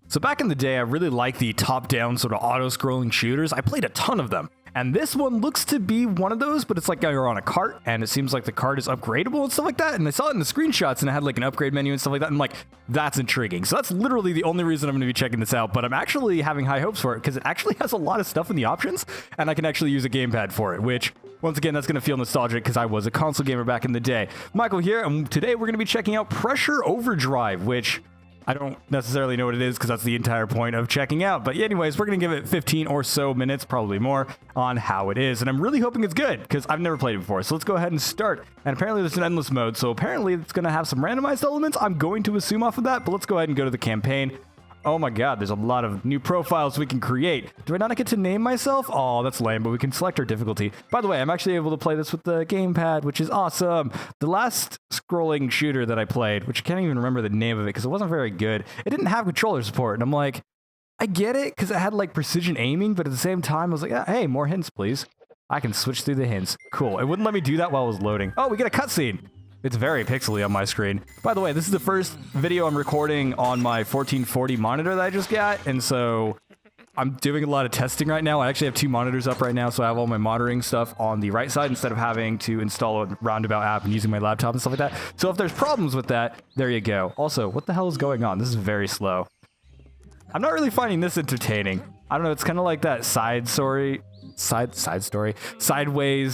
So back in the day, I really liked the top-down sort of auto-scrolling shooters. I played a ton of them. And this one looks to be one of those, but it's like you're on a cart, and it seems like the cart is upgradable and stuff like that. And I saw it in the screenshots, and it had like an upgrade menu and stuff like that. And I'm like, that's intriguing. So that's literally the only reason I'm going to be checking this out. But I'm actually having high hopes for it because it actually has a lot of stuff in the options, and I can actually use a gamepad for it, which, once again, that's going to feel nostalgic because I was a console gamer back in the day. Michael here, and today we're going to be checking out Pressure Overdrive, which I don't necessarily know what it is because that's the entire point of checking out. But anyways, we're going to give it 15 or so minutes, probably more, on how it is. And I'm really hoping it's good because I've never played it before. So let's go ahead and start. And apparently there's an endless mode. So apparently it's going to have some randomized elements. I'm going to assume off of that. But let's go ahead and go to the campaign. Oh my god, there's a lot of new profiles we can create. Do I not get to name myself? Oh, that's lame, but we can select our difficulty. By the way, I'm actually able to play this with the gamepad, which is awesome. The last scrolling shooter that I played, which I can't even remember the name of it because it wasn't very good, it didn't have controller support. And I'm like, I get it because it had like precision aiming, but at the same time, I was like, hey, more hints, please. I can switch through the hints. Cool. It wouldn't let me do that while I was loading. Oh, we get a cutscene. It's very pixely on my screen. By the way, this is the first video I'm recording on my 1440 monitor that I just got, and so I'm doing a lot of testing right now. I actually have two monitors up right now, so I have all my monitoring stuff on the right side instead of having to install a roundabout app and using my laptop and stuff like that. So if there's problems with that, there you go. Also, what the hell is going on? This is very slow. I'm not really finding this entertaining. I don't know, it's kind of like that sideways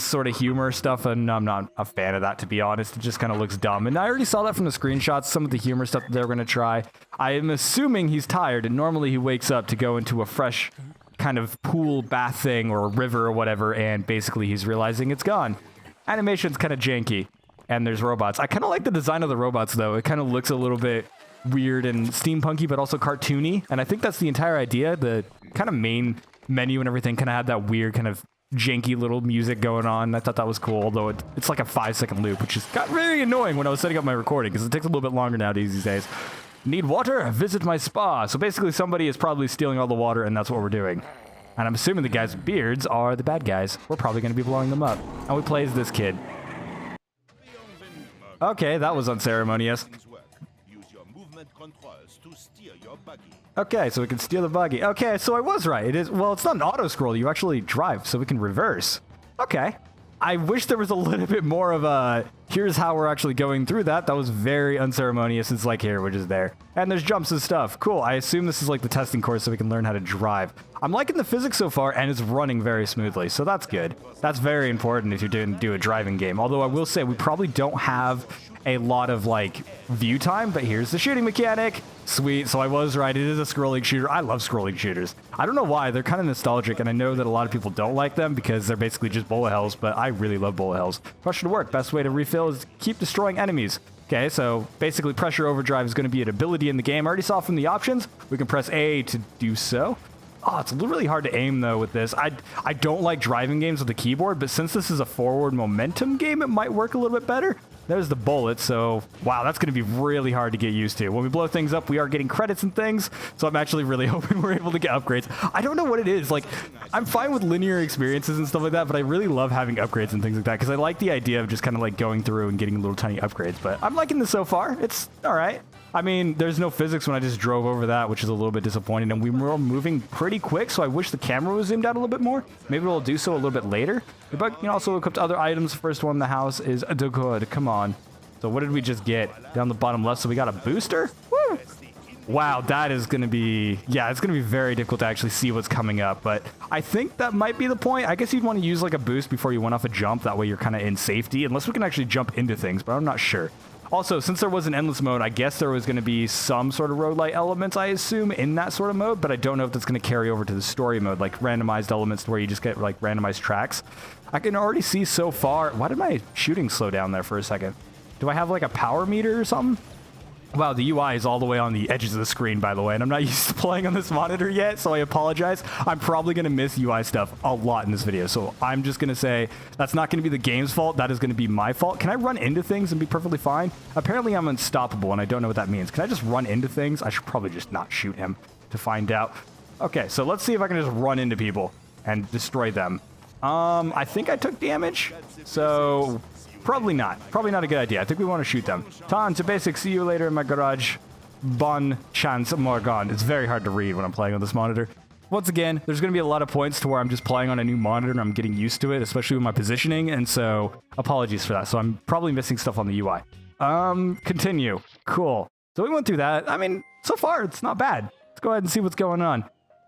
sort of humor stuff, and I'm not a fan of that, to be honest. It just kind of looks dumb, and I already saw that from the screenshots, some of the humor stuff that they're going to try. I am assuming he's tired, and normally he wakes up to go into a fresh kind of pool bath thing or a river or whatever, and basically he's realizing it's gone. Animation's kind of janky, and there's robots. I kind of like the design of the robots, though. It kind of looks a little bit weird and steampunky, but also cartoony, and I think that's the entire idea. The kind of main menu and everything kind of had that weird kind of janky little music going on. I thought that was cool, although it's like a 5-second loop, which just got very annoying when I was setting up my recording because it takes a little bit longer nowadays these days. Need water? Visit my spa. So basically somebody is probably stealing all the water, and that's what we're doing. And I'm assuming the guys with beards are the bad guys. We're probably going to be blowing them up. And we play as this kid. Okay, that was unceremonious. Okay, so we can steal the buggy. Okay, so I was right. It is, well, it's not an auto scroll. You actually drive, so we can reverse. Okay. I wish there was a little bit more of a, here's how we're actually going through that. That was very unceremonious. It's like, here, we're just there. And there's jumps and stuff. Cool. I assume this is like the testing course so we can learn how to drive. I'm liking the physics so far, and it's running very smoothly, so that's good. That's very important if you're doing a driving game. Although I will say we probably don't have a lot of like view time, but here's the shooting mechanic. Sweet. So I was right. It is a scrolling shooter. I love scrolling shooters. I don't know why. They're kind of nostalgic, and I know that a lot of people don't like them because they're basically just bullet hells, but I really love bullet hells. Question to work. Best way to refill is keep destroying enemies. Okay, so basically Pressure Overdrive is going to be an ability in the game. I already saw from the options. We can press A to do so. Oh, it's really hard to aim, though, with this. I don't like driving games with the keyboard, but since this is a forward momentum game, it might work a little bit better. There's the bullet, so wow, that's going to be really hard to get used to. When we blow things up, we are getting credits and things, so I'm actually really hoping we're able to get upgrades. I don't know what it is. Like, I'm fine with linear experiences and stuff like that, but I really love having upgrades and things like that, because I like the idea of just kind of like going through and getting little tiny upgrades, but I'm liking this so far. It's all right. I mean, there's no physics when I just drove over that, which is a little bit disappointing, and we were moving pretty quick, so I wish the camera was zoomed out a little bit more. Maybe we'll do so a little bit later. But, you know, also equipped other items. First one in the house is a good. Come on. So what did we just get? Down the bottom left, so we got a booster? Woo! Wow, that is going to be... Yeah, it's going to be very difficult to actually see what's coming up, but I think that might be the point. I guess you'd want to use, like, a boost before you went off a jump. That way you're kind of in safety, unless we can actually jump into things, but I'm not sure. Also, since there was an endless mode, I guess there was going to be some sort of roguelite elements, I assume, in that sort of mode, but I don't know if that's going to carry over to the story mode, like randomized elements where you just get, like, randomized tracks. I can already see so far... Why did my shooting slow down there for a second? Do I have, like, a power meter or something? Wow, the UI is all the way on the edges of the screen, by the way, and I'm not used to playing on this monitor yet, so I apologize. I'm probably going to miss UI stuff a lot in this video, so I'm just going to say that's not going to be the game's fault. That is going to be my fault. Can I run into things and be perfectly fine? Apparently, I'm unstoppable, and I don't know what that means. Can I just run into things? I should probably just not shoot him to find out. Okay, so let's see if I can just run into people and destroy them. I think I took damage, so... Probably not. Probably not a good idea. I think we want to shoot them. Ton to basic. See you later in my garage. Bon chance Morgan. It's very hard to read when I'm playing on this monitor. Once again, there's going to be a lot of points to where I'm just playing on a new monitor and I'm getting used to it, especially with my positioning, and so apologies for that. So I'm probably missing stuff on the UI. Continue. Cool. So we went through that. I mean, so far, it's not bad. Let's go ahead and see what's going on.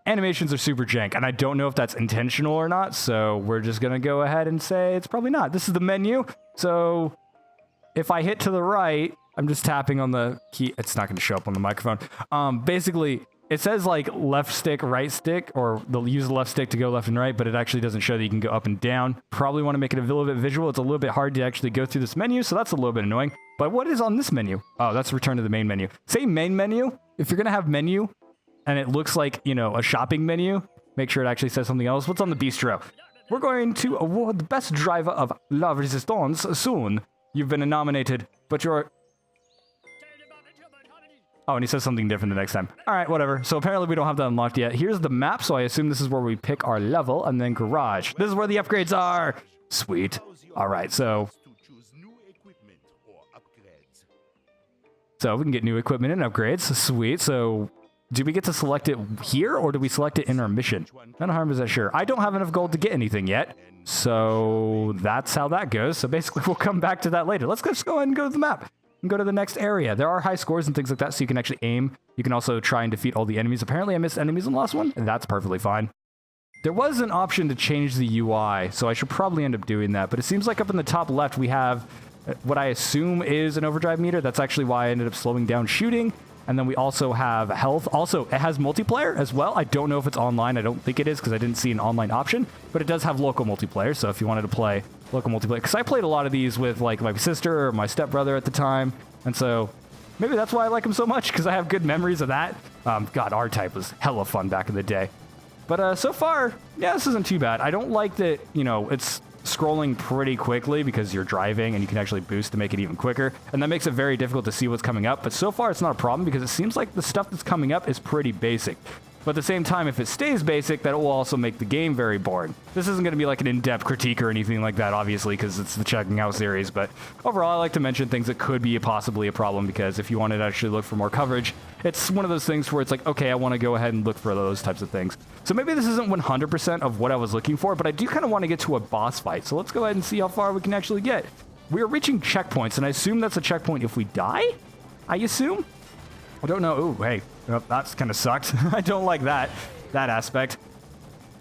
Animations are super jank, and I don't know if that's intentional or not, so we're just going to go ahead and say it's probably not. This is the menu, so if I hit to the right, I'm just tapping on the key. It's not going to show up on the microphone. Basically, it says like left stick, right stick, or they'll use the left stick to go left and right, but it actually doesn't show that you can go up and down. Probably want to make it a little bit visual. It's a little bit hard to actually go through this menu, so that's a little bit annoying. But what is on this menu? Oh, that's return to the main menu. Say main menu. If you're going to have menu and it looks like, you know, a shopping menu, make sure it actually says something else. What's on the bistro? We're going to award the best driver of La Resistance soon. You've been nominated, but you're... Oh, and he says something different the next time. All right, whatever. So apparently we don't have that unlocked yet. Here's the map, so I assume this is where we pick our level, and then garage. This is where the upgrades are. Sweet. All right, so we can get new equipment and upgrades. Sweet. So do we get to select it here, or do we select it in our mission? None harm is that sure. I don't have enough gold to get anything yet, so that's how that goes. So basically, we'll come back to that later. Let's just go ahead and go to the map and go to the next area. There are high scores and things like that, so you can actually aim. You can also try and defeat all the enemies. Apparently, I missed enemies in the last one, and that's perfectly fine. There was an option to change the UI, so I should probably end up doing that, but it seems like up in the top left, we have what I assume is an overdrive meter. That's actually why I ended up slowing down shooting. And then we also have health. Also, it has multiplayer as well. I don't know if it's online. I don't think it is because I didn't see an online option, but it does have local multiplayer. So if you wanted to play local multiplayer, because I played a lot of these with like my sister or my stepbrother at the time. And so maybe that's why I like them so much, because I have good memories of that. God, R-Type was hella fun back in the day. But so far, yeah, this isn't too bad. I don't like that, you know, it's scrolling pretty quickly because you're driving and you can actually boost to make it even quicker, and that makes it very difficult to see what's coming up. But so far it's not a problem because it seems like the stuff that's coming up is pretty basic. But at the same time, if it stays basic, that will also make the game very boring. This isn't going to be like an in-depth critique or anything like that, obviously, because it's the Checking Out series. But overall, I like to mention things that could be possibly a problem, because if you wanted to actually look for more coverage, it's one of those things where it's like, okay, I want to go ahead and look for those types of things. So maybe this isn't 100% of what I was looking for, but I do kind of want to get to a boss fight. So let's go ahead and see how far we can actually get. We're reaching checkpoints, and I assume that's a checkpoint if we die? I assume? I don't know. Ooh, hey, that's kind of sucked. I don't like that aspect.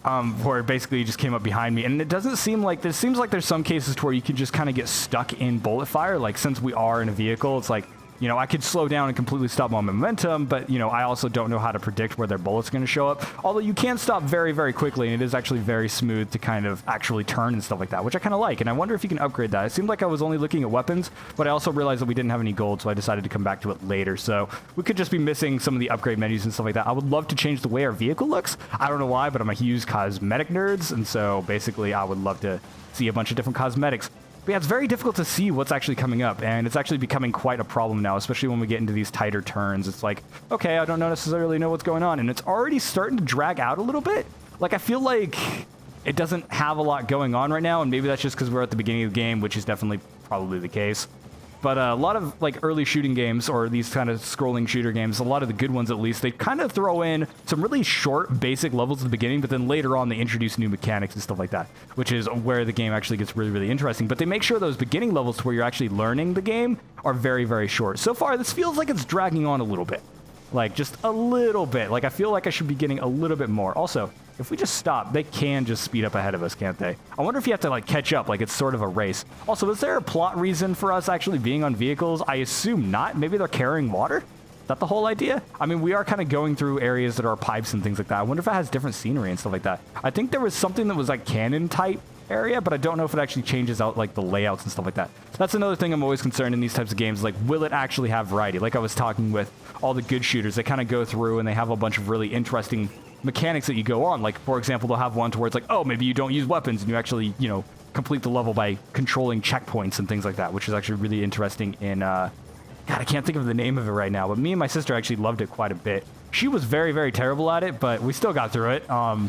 Where it basically just came up behind me, and it doesn't seem like this. Seems like there's some cases to where you can just kind of get stuck in bullet fire. Like, since we are in a vehicle, it's like, you know, I could slow down and completely stop my momentum, but, you know, I also don't know how to predict where their bullets are going to show up. Although you can stop very, very quickly, and it is actually very smooth to kind of actually turn and stuff like that, which I kind of like. And I wonder if you can upgrade that. It seemed like I was only looking at weapons, but I also realized that we didn't have any gold, so I decided to come back to it later. So we could just be missing some of the upgrade menus and stuff like that. I would love to change the way our vehicle looks. I don't know why, but I'm a huge cosmetic nerd, and so basically I would love to see a bunch of different cosmetics. But yeah, it's very difficult to see what's actually coming up, and it's actually becoming quite a problem now, especially when we get into these tighter turns. It's like, okay, I don't necessarily know what's going on, and it's already starting to drag out a little bit. Like, I feel like it doesn't have a lot going on right now, and maybe that's just because we're at the beginning of the game, which is definitely probably the case. But a lot of like early shooting games, or these kind of scrolling shooter games, a lot of the good ones at least, they kind of throw in some really short basic levels at the beginning, but then later on they introduce new mechanics and stuff like that, which is where the game actually gets really, really interesting. But they make sure those beginning levels to where you're actually learning the game are very, very short. So far, this feels like it's dragging on a little bit. Like, just a little bit. Like, I feel like I should be getting a little bit more. Also, if we just stop, they can just speed up ahead of us, can't they? I wonder if you have to, like, catch up, like it's sort of a race. Also, is there a plot reason for us actually being on vehicles? I assume not. Maybe they're carrying water? Is that the whole idea? I mean, we are kind of going through areas that are pipes and things like that. I wonder if it has different scenery and stuff like that. I think there was something that was, like, cannon-type area, but I don't know if it actually changes out, like, the layouts and stuff like that. That's another thing I'm always concerned in these types of games. Like, will it actually have variety? Like I was talking with all the good shooters, they kind of go through and they have a bunch of really interesting mechanics that you go on. Like, for example, they'll have one to where it's like, oh, maybe you don't use weapons and you actually, you know, complete the level by controlling checkpoints and things like that, which is actually really interesting in, God, I can't think of the name of it right now, but me and my sister actually loved it quite a bit. She was very, very terrible at it, but we still got through it. God,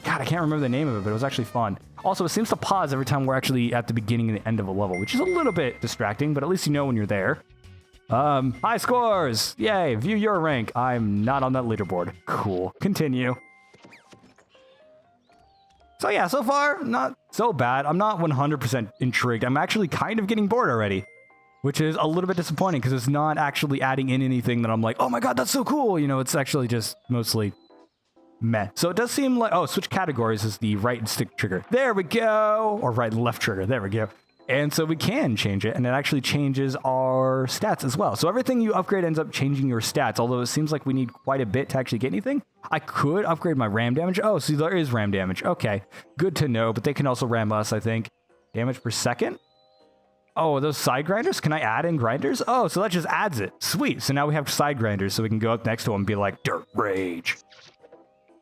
I can't remember the name of it, but it was actually fun. Also, it seems to pause every time we're actually at the beginning and the end of a level, which is a little bit distracting, but at least you know when you're there. High scores! Yay, view your rank. I'm not on that leaderboard. Cool. Continue. So yeah, so far, not so bad. I'm not 100% intrigued. I'm actually kind of getting bored already, which is a little bit disappointing because it's not actually adding in anything that I'm like, oh my god, that's so cool. You know, it's actually just mostly meh. So it does seem like, oh, switch categories is the right and stick trigger. There we go. Or right and left trigger. There we go. And so we can change it, and it actually changes our stats as well. So everything you upgrade ends up changing your stats, although it seems like we need quite a bit to actually get anything. I could upgrade my ram damage. Oh, see, there is ram damage. Okay, good to know, but they can also ram us, I think. Damage per second? Oh, those side grinders? Can I add in grinders? Oh, so that just adds it. Sweet. So now we have side grinders, so we can go up next to them and be like, Dirt Rage.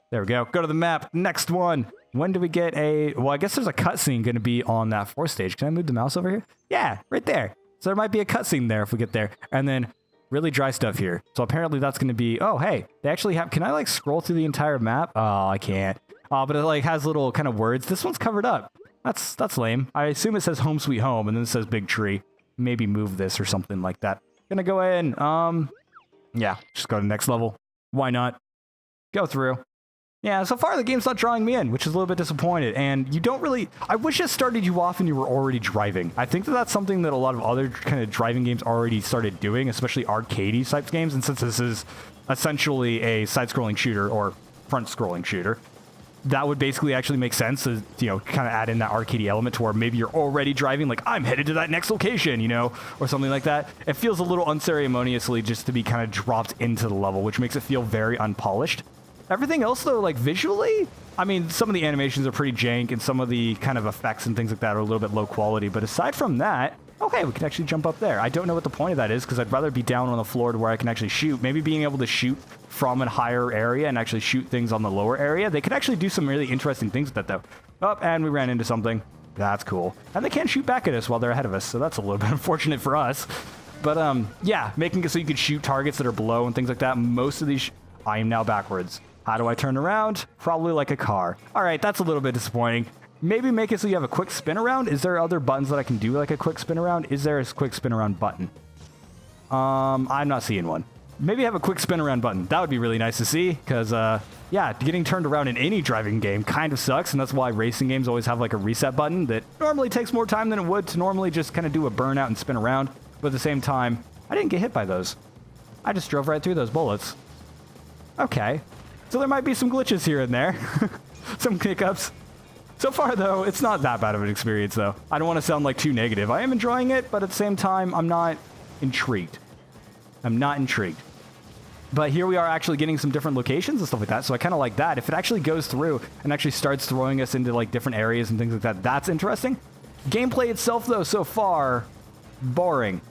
There we go. Go to the map. Next one. When do we get a... Well, I guess there's a cutscene going to be on that 4th stage. Can I move the mouse over here? Yeah, right there. So there might be a cutscene there if we get there. And then really dry stuff here. So apparently that's going to be... Oh, hey, they actually have... Can I, like, scroll through the entire map? Oh, I can't. But it, like, has little kind of words. This one's covered up. That's lame. I assume it says Home Sweet Home, and then it says Big Tree. Maybe move this or something like that. Gonna go in. Yeah, just go to the next level. Why not? Go through. Yeah, so far the game's not drawing me in, which is a little bit disappointed. And you don't really... I wish it started you off and you were already driving. I think that that's something that a lot of other kind of driving games already started doing, especially arcade-y type games. And since this is essentially a side-scrolling shooter or front-scrolling shooter, that would basically actually make sense to, you know, kind of add in that arcade element to where maybe you're already driving, like, I'm headed to that next location, you know, or something like that. It feels a little unceremoniously just to be kind of dropped into the level, which makes it feel very unpolished. Everything else, though, like, visually, I mean, some of the animations are pretty jank, and some of the kind of effects and things like that are a little bit low quality, but aside from that, okay, we can actually jump up there. I don't know what the point of that is, because I'd rather be down on the floor to where I can actually shoot. Maybe being able to shoot from a higher area and actually shoot things on the lower area. They could actually do some really interesting things with that, though. Oh, and we ran into something. That's cool. And they can't shoot back at us while they're ahead of us, so that's a little bit unfortunate for us. But, yeah, making it so you could shoot targets that are below and things like that. Most of these... I am now backwards. How do I turn around? Probably like a car. All right, that's a little bit disappointing. Maybe make it so you have a quick spin around. Is there other buttons that I can do like a quick spin around? Is there a quick spin around button? I'm not seeing one. Maybe have a quick spin around button. That would be really nice to see because, yeah, getting turned around in any driving game kind of sucks, and that's why racing games always have like a reset button that normally takes more time than it would to normally just kind of do a burnout and spin around. But at the same time, I didn't get hit by those. I just drove right through those bullets. Okay. So there might be some glitches here and there. Some hiccups. So far, though, it's not that bad of an experience, though. I don't want to sound like too negative. I am enjoying it, but at the same time, I'm not intrigued. I'm not intrigued. But here we are actually getting some different locations and stuff like that, so I kind of like that. If it actually goes through and actually starts throwing us into, like, different areas and things like that, that's interesting. Gameplay itself, though, so far, boring.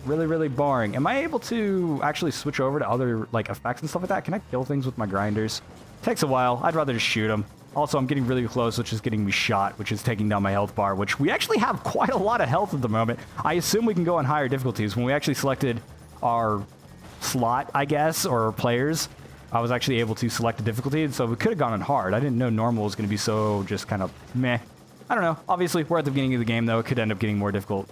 Really, really boring. Am I able to actually switch over to other, like, effects and stuff like that? Can I kill things with my grinders? Takes a while. I'd rather just shoot them. Also, I'm getting really close, which is getting me shot, which is taking down my health bar, which we actually have quite a lot of health at the moment. I assume we can go on higher difficulties. When we actually selected our slot, I guess, or players, I was actually able to select a difficulty, and so we could have gone on hard. I didn't know normal was going to be so just kind of meh. I don't know. Obviously, we're at the beginning of the game, though. It could end up getting more difficult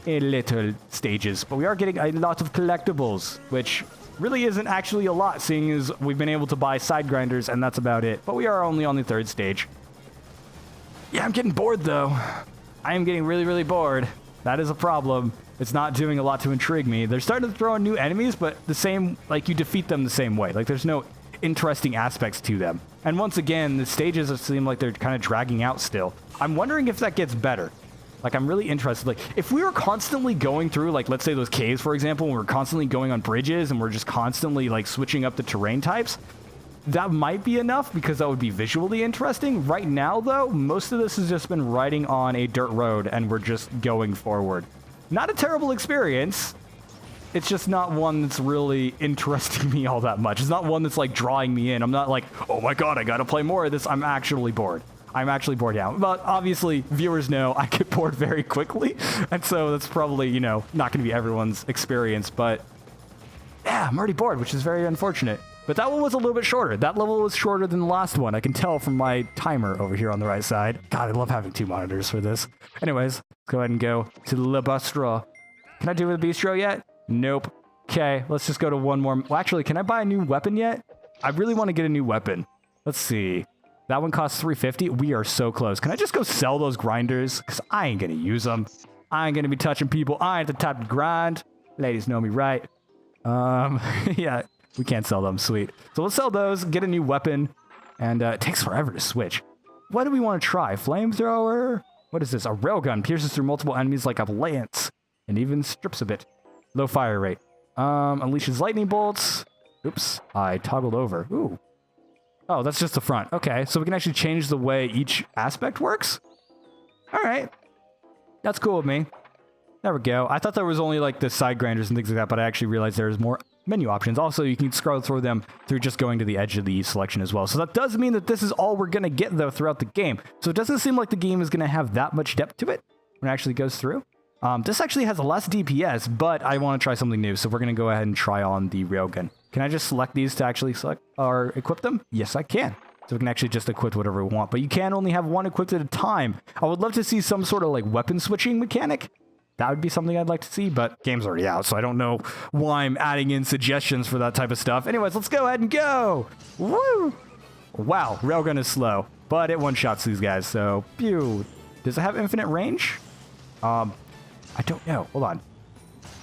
in little stages, but we are getting a lot of collectibles, which really isn't actually a lot, seeing as we've been able to buy side grinders, and that's about it. But we are only on the 3rd stage. Yeah, I'm getting bored, though. I am getting really, really bored. That is a problem. It's not doing a lot to intrigue me. They're starting to throw in new enemies, but the same, like, you defeat them the same way. Like, there's no interesting aspects to them. And once again, the stages seem like they're kind of dragging out still. I'm wondering if that gets better. Like, I'm really interested. Like, if we were constantly going through, like, let's say those caves, for example, and we're constantly going on bridges and we're just constantly, like, switching up the terrain types, that might be enough because that would be visually interesting. Right now, though, most of this has just been riding on a dirt road and we're just going forward. Not a terrible experience. It's just not one that's really interesting me all that much. It's not one that's, like, drawing me in. I'm not like, oh my god, I gotta play more of this. I'm actually bored. I'm actually bored out. But obviously, viewers know I get bored very quickly. And so that's probably, you know, not going to be everyone's experience. But yeah, I'm already bored, which is very unfortunate. But that one was a little bit shorter. That level was shorter than the last one. I can tell from my timer over here on the right side. God, I love having 2 monitors for this. Anyways, let's go ahead and go to the bistro. Can I do the bistro yet? Nope. Okay, let's just go to one more. Well, actually, can I buy a new weapon yet? I really want to get a new weapon. Let's see. That one costs 350. We are so close. Can I just go sell those grinders? Because I ain't going to use them. I ain't going to be touching people. I ain't the type to grind. Ladies know me, right? Yeah, we can't sell them. Sweet. So let's sell those, get a new weapon, and it takes forever to switch. What do we want to try? Flamethrower? What is this? A railgun pierces through multiple enemies like a lance and even strips a bit. Low fire rate. Unleashes lightning bolts. Oops, I toggled over. Ooh. Oh, that's just the front. Okay, so we can actually change the way each aspect works? All right. That's cool with me. There we go. I thought there was only like the side grinders and things like that, but I actually realized there's more menu options. Also, you can scroll through them through just going to the edge of the selection as well. So that does mean that this is all we're going to get, though, throughout the game. So it doesn't seem like the game is going to have that much depth to it when it actually goes through. This actually has less DPS, but I want to try something new. So we're going to go ahead and try on the railgun. Can I just select these to actually select or equip them? Yes, I can. So we can actually just equip whatever we want, but you can only have one equipped at a time. I would love to see some sort of like weapon switching mechanic. That would be something I'd like to see, but game's already out, so I don't know why I'm adding in suggestions for that type of stuff. Anyways, let's go ahead and go. Woo! Wow, railgun is slow, but it one-shots these guys, so pew. Does it have infinite range? I don't know. Hold on.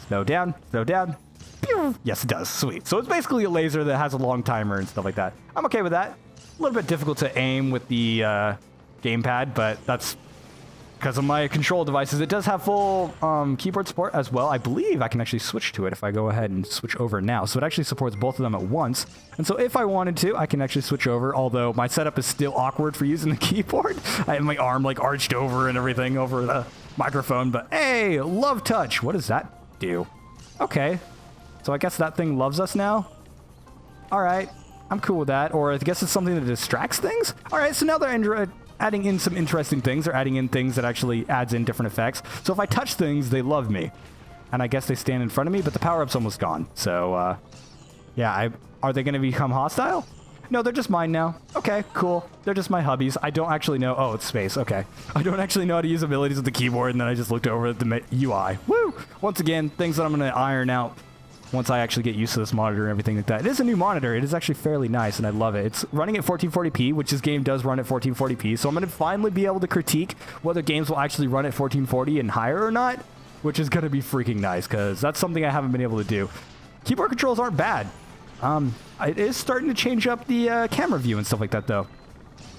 Slow down, slow down. Pew! Yes, it does. Sweet. So it's basically a laser that has a long timer and stuff like that. I'm okay with that. A little bit difficult to aim with the gamepad, but that's because of my control devices. It does have full keyboard support as well. I believe I can actually switch to it if I go ahead and switch over now. So it actually supports both of them at once. And so if I wanted to, I can actually switch over, although my setup is still awkward for using the keyboard. I have my arm like arched over and everything over the microphone. But hey, love touch. What does that do? Okay. So I guess that thing loves us now. All right. I'm cool with that. Or I guess it's something that distracts things. All right. So now they're adding in some interesting things. They're adding in things that actually adds in different effects. So if I touch things, they love me. And I guess they stand in front of me, but the power-up's almost gone. So, yeah, are they going to become hostile? No, they're just mine now. Okay, cool. They're just my hubbies. I don't actually know. Oh, it's space. Okay. I don't actually know how to use abilities with the keyboard, and then I just looked over at the UI. Woo! Once again, things that I'm going to iron out once I actually get used to this monitor and everything like that. It is a new monitor. It is actually fairly nice, and I love it. It's running at 1440p, which this game does run at 1440p, so I'm going to finally be able to critique whether games will actually run at 1440 and higher or not, which is going to be freaking nice, because that's something I haven't been able to do. Keyboard controls aren't bad. It is starting to change up the camera view and stuff like that, though.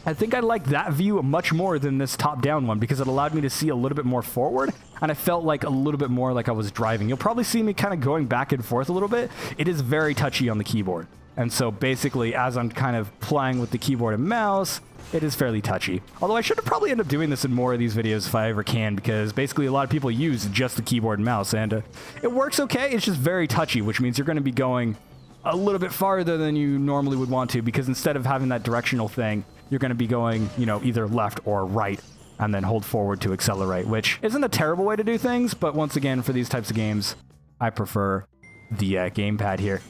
I think I like that view much more than this top-down one because it allowed me to see a little bit more forward, and I felt like a little bit more like I was driving. You'll probably see me kind of going back and forth a little bit. It is very touchy on the keyboard, and so basically as I'm kind of playing with the keyboard and mouse, it is fairly touchy. Although I should have probably end up doing this in more of these videos if I ever can, because basically a lot of people use just the keyboard and mouse, and it works okay. It's just very touchy, which means you're going to be going a little bit farther than you normally would want to, because instead of having that directional thing, you're going to be going, you know, either left or right, and then hold forward to accelerate, which isn't a terrible way to do things, but once again, for these types of games, I prefer the gamepad here.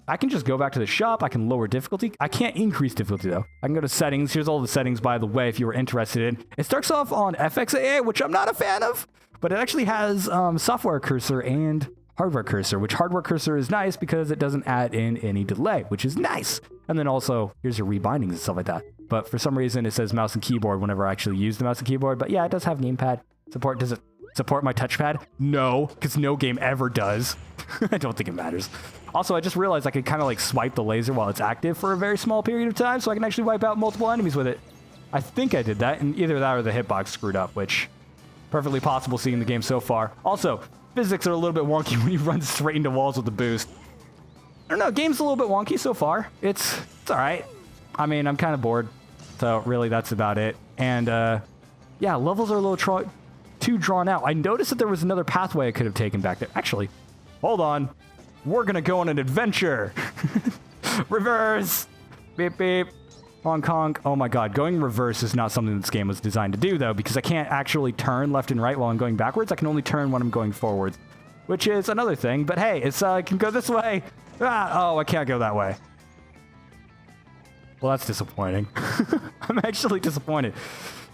I can just go back to the shop. I can lower difficulty. I can't increase difficulty, though. I can go to settings. Here's all the settings, by the way, if you were interested in. It starts off on FXAA, which I'm not a fan of, but it actually has software cursor and hardware cursor, which hardware cursor is nice because it doesn't add in any delay, which is nice. And then also, here's your rebindings and stuff like that. But for some reason, it says mouse and keyboard whenever I actually use the mouse and keyboard. But yeah, it does have gamepad support. Does it support my touchpad? No, because no game ever does. I don't think it matters. Also, I just realized I could kind of like swipe the laser while it's active for a very small period of time, so I can actually wipe out multiple enemies with it. I think I did that, and either that or the hitbox screwed up, which perfectly possible seeing the game so far. Also, physics are a little bit wonky when you run straight into walls with the boost. I don't know, game's a little bit wonky so far. It's all right. I mean, I'm kind of bored, so really that's about it. And yeah, levels are a little too drawn out. I noticed that there was another pathway I could have taken back there. Actually, hold on. We're gonna go on an adventure. Reverse. Beep, beep. Honk, honk. Oh my god, going reverse is not something this game was designed to do, though, because I can't actually turn left and right while I'm going backwards. I can only turn when I'm going forwards, which is another thing. But hey, I can go this way. Oh, I can't go that way. Well, that's disappointing. I'm actually disappointed.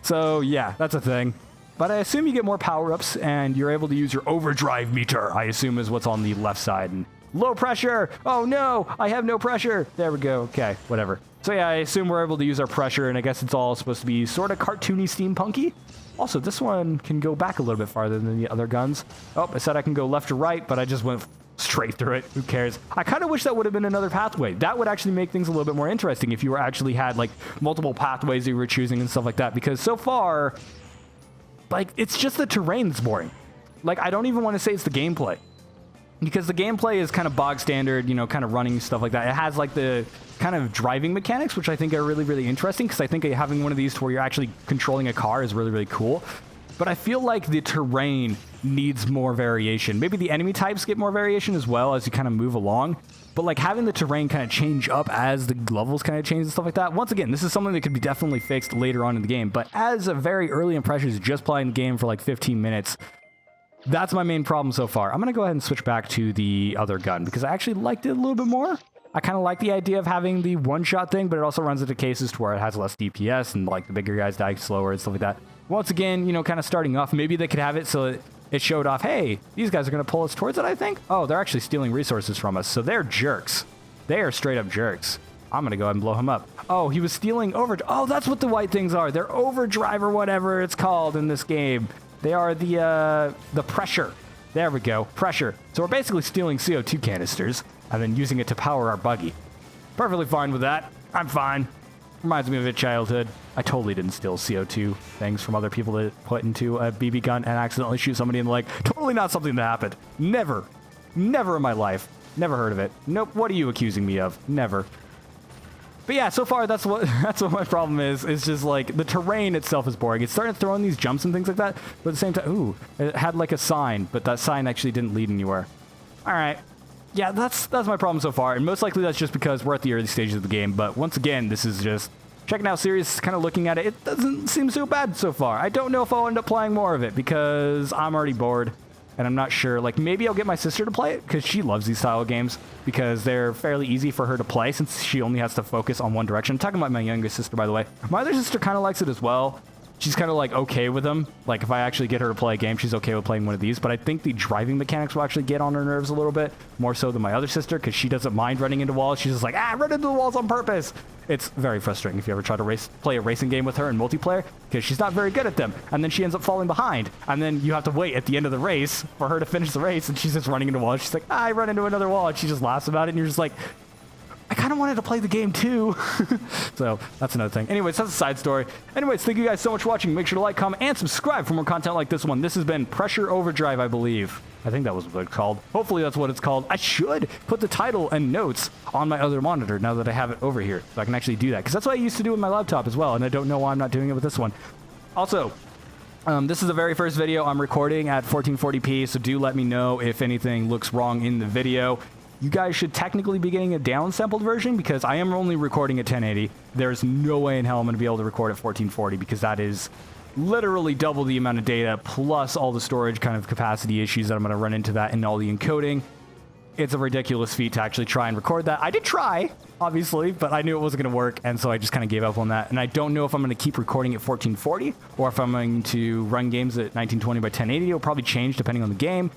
So yeah, that's a thing. But I assume you get more power-ups, and you're able to use your overdrive meter, I assume is what's on the left side. And Low pressure. Oh no, I have no pressure. There we go. Okay, whatever. So yeah, I assume we're able to use our pressure, and I guess it's all supposed to be sort of cartoony steampunky. Also, this one can go back a little bit farther than the other guns. Oh, I said I can go left or right, but I just went straight through it. Who cares? I kind of wish that would have been another pathway. That would actually make things a little bit more interesting if you were actually had like multiple pathways that you were choosing and stuff like that, because so far, like, it's just the terrain that's boring. Like, I don't even want to say it's the gameplay, because the gameplay is kind of bog standard, you know, kind of running stuff like that. It has like the kind of driving mechanics, which I think are really, really interesting, because I think having one of these to where you're actually controlling a car is really, really cool. But I feel like the terrain needs more variation. Maybe the enemy types get more variation as well as you kind of move along. But like having the terrain kind of change up as the levels kind of change and stuff like that. Once again, this is something that could be definitely fixed later on in the game. But as a very early impressions, just playing the game for like 15 minutes, that's my main problem so far. I'm going to go ahead and switch back to the other gun because I actually liked it a little bit more. I kind of like the idea of having the one-shot thing, but it also runs into cases to where it has less DPS and like the bigger guys die slower and stuff like that. Once again, you know, kind of starting off, maybe they could have it so it showed off, hey, these guys are going to pull us towards it, I think. Oh, they're actually stealing resources from us, so they're jerks. They are straight up jerks. I'm going to go ahead and blow him up. Oh, he was stealing overdrive. Oh, that's what the white things are. They're overdrive or whatever it's called in this game. They are the pressure. There we go, pressure. So we're basically stealing CO2 canisters and then using it to power our buggy. Perfectly fine with that. I'm fine. Reminds me of a childhood. I totally didn't steal CO2 things from other people that put into a BB gun and accidentally shoot somebody in the leg. Totally not something that happened. Never. Never in my life. Never heard of it. Nope. What are you accusing me of? Never. But yeah, so far that's what my problem is. It's just like the terrain itself is boring. It started throwing these jumps and things like that, but at the same time, ooh, it had like a sign, but that sign actually didn't lead anywhere. All right. Yeah, that's my problem so far, and most likely that's just because we're at the early stages of the game. But once again, this is just checking out series, kind of looking at it. It doesn't seem so bad so far. I don't know if I'll end up playing more of it because I'm already bored, and I'm not sure. Like, maybe I'll get my sister to play it because she loves these style of games because they're fairly easy for her to play since she only has to focus on one direction. I'm talking about my youngest sister, by the way. My other sister kind of likes it as well. She's kind of like okay with them. Like if I actually get her to play a game, she's okay with playing one of these. But I think the driving mechanics will actually get on her nerves a little bit more so than my other sister because she doesn't mind running into walls. She's just like, run into the walls on purpose. It's very frustrating if you ever try to play a racing game with her in multiplayer because she's not very good at them. And then she ends up falling behind. And then you have to wait at the end of the race for her to finish the race. And she's just running into walls. She's like, I run into another wall. And she just laughs about it. And you're just like, I kind of wanted to play the game too. So that's another thing. Anyways, that's a side story. Anyways, thank you guys so much for watching. Make sure to like, comment, and subscribe for more content like this one. This has been Pressure Overdrive, I believe. I think that was what it's called. Hopefully that's what it's called. I should put the title and notes on my other monitor now that I have it over here. So I can actually do that. Because that's what I used to do with my laptop as well. And I don't know why I'm not doing it with this one. Also, this is the very first video I'm recording at 1440p. So do let me know if anything looks wrong in the video. You guys should technically be getting a downsampled version because I am only recording at 1080. There's no way in hell I'm going to be able to record at 1440 because that is literally double the amount of data plus all the storage kind of capacity issues that I'm going to run into that and all the encoding. It's a ridiculous feat to actually try and record that. I did try, obviously, but I knew it wasn't going to work, and so I just kind of gave up on that. And I don't know if I'm going to keep recording at 1440 or if I'm going to run games at 1920 by 1080. It'll probably change depending on the game.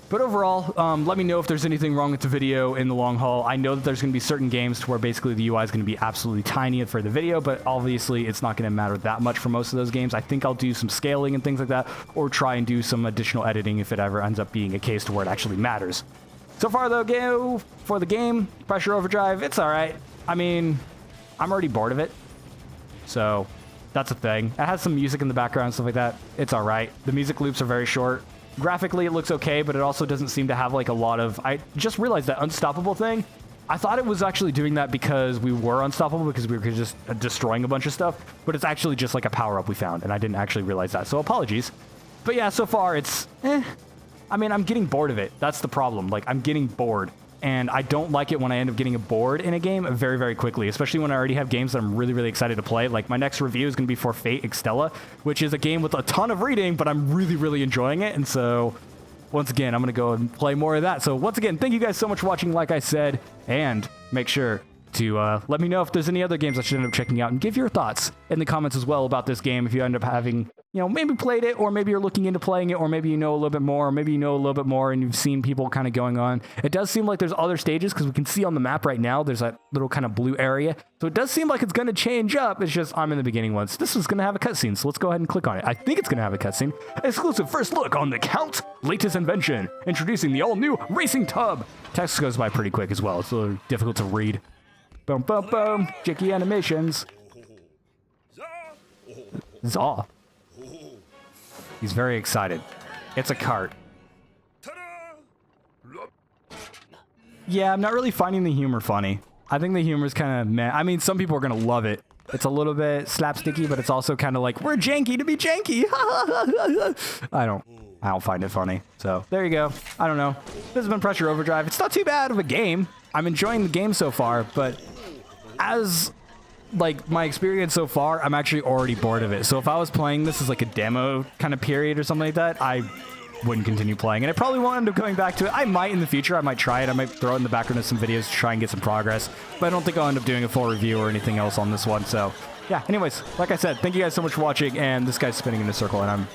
But overall, let me know if there's anything wrong with the video in the long haul. I know that there's going to be certain games to where basically the UI is going to be absolutely tiny for the video, but obviously it's not going to matter that much for most of those games. I think I'll do some scaling and things like that, or try and do some additional editing if it ever ends up being a case to where it actually matters. So far, though, go for the game, Pressure Overdrive, it's all right. I mean, I'm already bored of it, so that's a thing. It has some music in the background and stuff like that. It's all right. The music loops are very short. Graphically, it looks okay, but it also doesn't seem to have like a lot of... I just realized that unstoppable thing. I thought it was actually doing that because we were unstoppable because we were just destroying a bunch of stuff, but it's actually just like a power-up we found, and I didn't actually realize that, so apologies. But yeah, so far it's... I mean, I'm getting bored of it. That's the problem. Like, I'm getting bored. And I don't like it when I end up getting bored in a game very, very quickly, especially when I already have games that I'm really, really excited to play. Like, my next review is going to be for Fate Extella, which is a game with a ton of reading, but I'm really, really enjoying it. And so, once again, I'm going to go and play more of that. So, once again, thank you guys so much for watching, like I said, and make sure to let me know if there's any other games I should end up checking out, and give your thoughts in the comments as well about this game if you end up having you know, maybe played it, or maybe you're looking into playing it, or maybe you know a little bit more, or maybe you know a little bit more and you've seen people kind of going on. It does seem like there's other stages, because we can see on the map right now, there's that little kind of blue area. So it does seem like it's going to change up. It's just I'm in the beginning ones. This is going to have a cutscene, so let's go ahead and click on it. I think it's going to have a cutscene. Exclusive first look on the Count's latest invention, introducing the all-new racing tub. Text goes by pretty quick as well. It's a little difficult to read. Boom, boom, boom. Jicky animations. Zaw. He's very excited. It's a cart. Yeah, I'm not really finding the humor funny. I think the humor's kind of meh. I mean, some people are going to love it. It's a little bit slapsticky, but it's also kind of like, we're janky to be janky. I don't find it funny. So there you go. I don't know. This has been Pressure Overdrive. It's not too bad of a game. I'm enjoying the game so far, but as like my experience so far, I'm actually already bored of it. So if I was playing this as like a demo kind of period or something like that, I wouldn't continue playing, and I probably won't end up going back to it. I might in the future. I might try it. I might throw it in the background of some videos to try and get some progress, but I don't think I'll end up doing a full review or anything else on this one. So yeah, anyways, like I said, thank you guys so much for watching, and this guy's spinning in a circle, and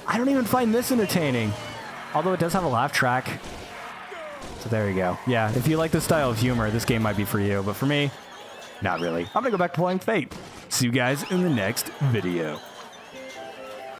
I don't even find this entertaining, although it does have a laugh track. So there you go. Yeah, if you like this style of humor, this game might be for you, but for me, not really. I'm gonna go back to playing Fate. See you guys in the next video.